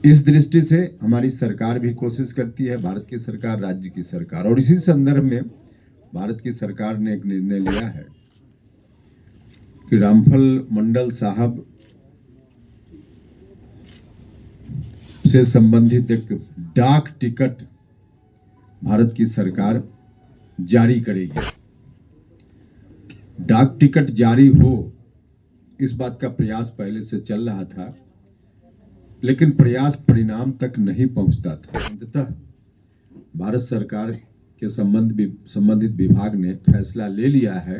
इस दृष्टि से हमारी सरकार भी कोशिश करती है, भारत की सरकार, राज्य की सरकार, और इसी संदर्भ में भारत की सरकार ने एक निर्णय लिया है कि रामफल मंडल साहब से संबंधित एक डाक टिकट भारत की सरकार जारी करेगी। डाक टिकट जारी हो, इस बात का प्रयास पहले से चल रहा था, लेकिन प्रयास परिणाम तक नहीं पहुंचता था। अंततः भारत सरकार के संबंधित विभाग ने फैसला ले लिया है,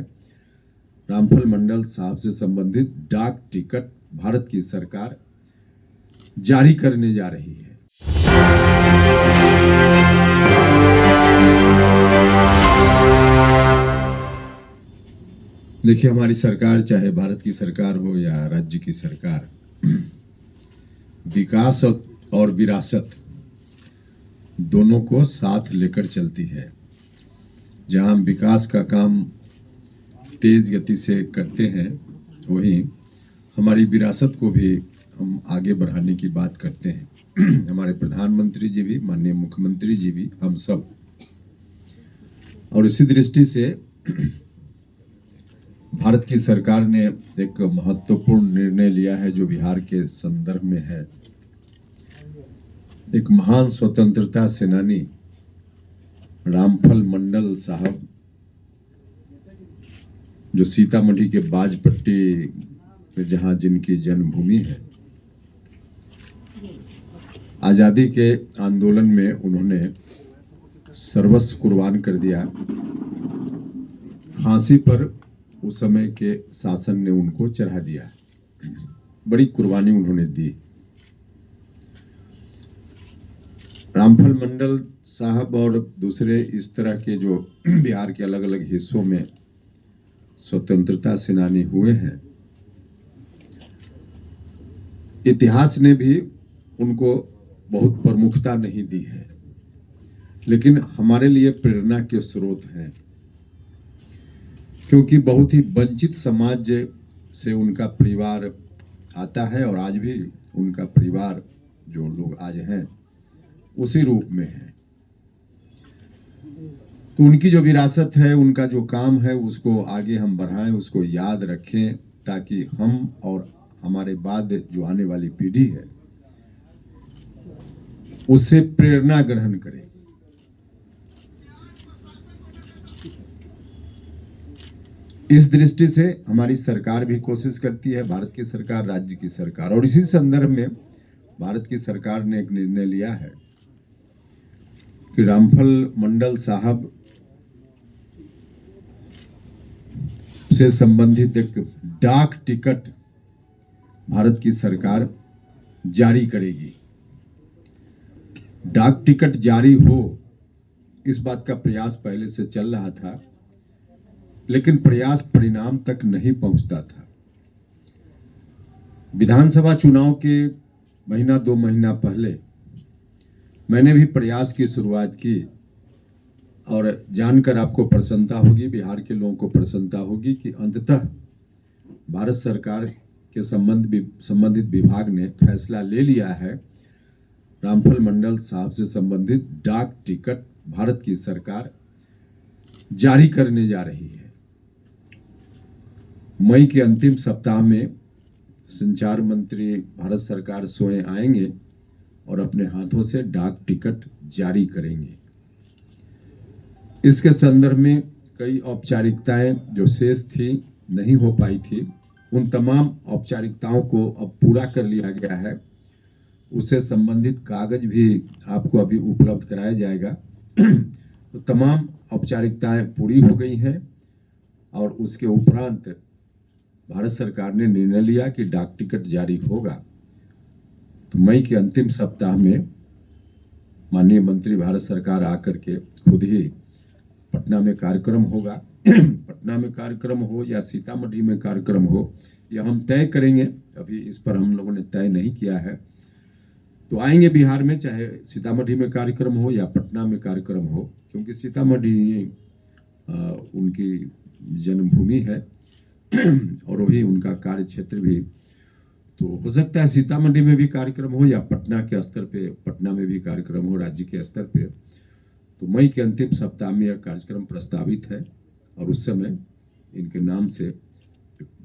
रामफल मंडल साहब से संबंधित डाक टिकट भारत की सरकार जारी करने जा रही है। देखिए, हमारी सरकार, चाहे भारत की सरकार हो या राज्य की सरकार, विकास और विरासत दोनों को साथ लेकर चलती है। जहां हम विकास का काम तेज गति से करते हैं, वहीं हमारी विरासत को भी हम आगे बढ़ाने की बात करते हैं। हमारे प्रधानमंत्री जी भी, माननीय मुख्यमंत्री जी भी, हम सब। और इसी दृष्टि से भारत की सरकार ने एक महत्वपूर्ण निर्णय लिया है, जो बिहार के संदर्भ में है। एक महान स्वतंत्रता सेनानी रामफल मंडल साहब, जो सीतामढ़ी के बाजपट्टी में जहां जिनकी जन्मभूमि है, आजादी के आंदोलन में उन्होंने सर्वस्व कुर्बान कर दिया। फांसी पर उस समय के शासन ने उनको चढ़ा दिया। बड़ी कुर्बानी उन्होंने दी। रामफल मंडल साहब और दूसरे इस तरह के जो बिहार के अलग अलग हिस्सों में स्वतंत्रता सेनानी हुए हैं, इतिहास ने भी उनको बहुत प्रमुखता नहीं दी है, लेकिन हमारे लिए प्रेरणा के स्रोत हैं, क्योंकि बहुत ही वंचित समाज से उनका परिवार आता है, और आज भी उनका परिवार, जो लोग आज हैं, उसी रूप में है। तो उनकी जो विरासत है, उनका जो काम है, उसको आगे हम बढ़ाएं, उसको याद रखें, ताकि हम और हमारे बाद जो आने वाली पीढ़ी है, उससे प्रेरणा ग्रहण करें। इस दृष्टि से हमारी सरकार भी कोशिश करती है, भारत की सरकार, राज्य की सरकार, और इसी संदर्भ में भारत की सरकार ने एक निर्णय लिया है कि रामफल मंडल साहब से संबंधित एक डाक टिकट भारत की सरकार जारी करेगी। डाक टिकट जारी हो, इस बात का प्रयास पहले से चल रहा था, लेकिन प्रयास परिणाम तक नहीं पहुंचता था। विधानसभा चुनाव के महीना 2 महीना पहले मैंने भी प्रयास की शुरुआत की, और जानकर आपको प्रसन्नता होगी, बिहार के लोगों को प्रसन्नता होगी कि अंततः भारत सरकार के संबंधित विभाग ने फैसला ले लिया है, रामफल मंडल साहब से संबंधित डाक टिकट भारत की सरकार जारी करने जा रही है। मई के अंतिम सप्ताह में संचार मंत्री भारत सरकार स्वयं आएंगे और अपने हाथों से डाक टिकट जारी करेंगे। इसके संदर्भ में कई औपचारिकताएं जो शेष थी, नहीं हो पाई थी, उन तमाम औपचारिकताओं को अब पूरा कर लिया गया है। उससे संबंधित कागज भी आपको अभी उपलब्ध कराया जाएगा। तो तमाम औपचारिकताएं पूरी हो गई हैं, और उसके उपरांत भारत सरकार ने निर्णय लिया कि डाक टिकट जारी होगा। तो मई के अंतिम सप्ताह में माननीय मंत्री भारत सरकार आकर के खुद ही पटना में कार्यक्रम होगा। पटना में कार्यक्रम हो या सीतामढ़ी में कार्यक्रम हो, यह हम तय करेंगे। अभी इस पर हम लोगों ने तय नहीं किया है। तो आएंगे बिहार में, चाहे सीतामढ़ी में कार्यक्रम हो या पटना में कार्यक्रम हो, क्योंकि सीतामढ़ी उनकी जन्मभूमि है और वही उनका कार्य क्षेत्र भी। तो हो सकता है सीतामढ़ी में भी कार्यक्रम हो या पटना के स्तर पे, पटना में भी कार्यक्रम हो, राज्य के स्तर पे। तो मई के अंतिम सप्ताह में यह कार्यक्रम प्रस्तावित है और उस समय इनके नाम से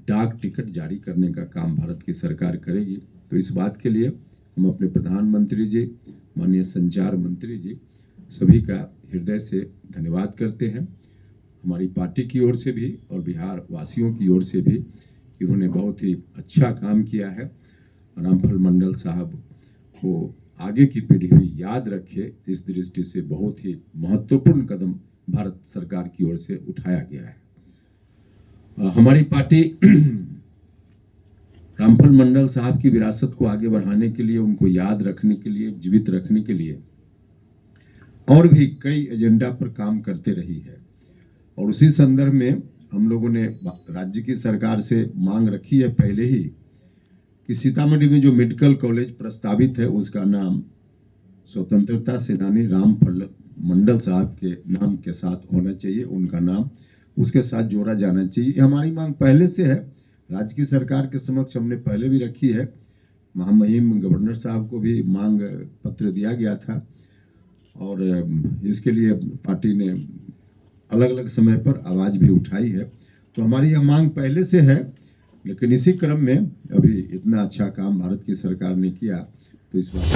डाक टिकट जारी करने का काम भारत की सरकार करेगी। तो इस बात के लिए हम अपने प्रधानमंत्री जी, माननीय संचार मंत्री जी, सभी का हृदय से धन्यवाद करते हैं, हमारी पार्टी की ओर से भी और बिहार वासियों की ओर से भी, कि उन्होंने बहुत ही अच्छा काम किया है। रामफल मंडल साहब को आगे की पीढ़ी भी याद रखे, इस दृष्टि से बहुत ही महत्वपूर्ण कदम भारत सरकार की ओर से उठाया गया है। हमारी पार्टी रामफल मंडल साहब की विरासत को आगे बढ़ाने के लिए, उनको याद रखने के लिए, जीवित रखने के लिए और भी कई एजेंडा पर काम करते रही है। और उसी संदर्भ में हम लोगों ने राज्य की सरकार से मांग रखी है पहले ही कि सीतामढ़ी में जो मेडिकल कॉलेज प्रस्तावित है उसका नाम स्वतंत्रता सेनानी रामफल मंडल साहब के नाम के साथ होना चाहिए, उनका नाम उसके साथ जोड़ा जाना चाहिए। हमारी मांग पहले से है, राज्य की सरकार के समक्ष हमने पहले भी रखी है, महामहिम गवर्नर साहब को भी मांग पत्र दिया गया था और इसके लिए पार्टी ने अलग अलग समय पर आवाज भी उठाई है। तो हमारी यह मांग पहले से है, लेकिन इसी क्रम में अभी इतना अच्छा काम भारत की सरकार ने किया तो इस बात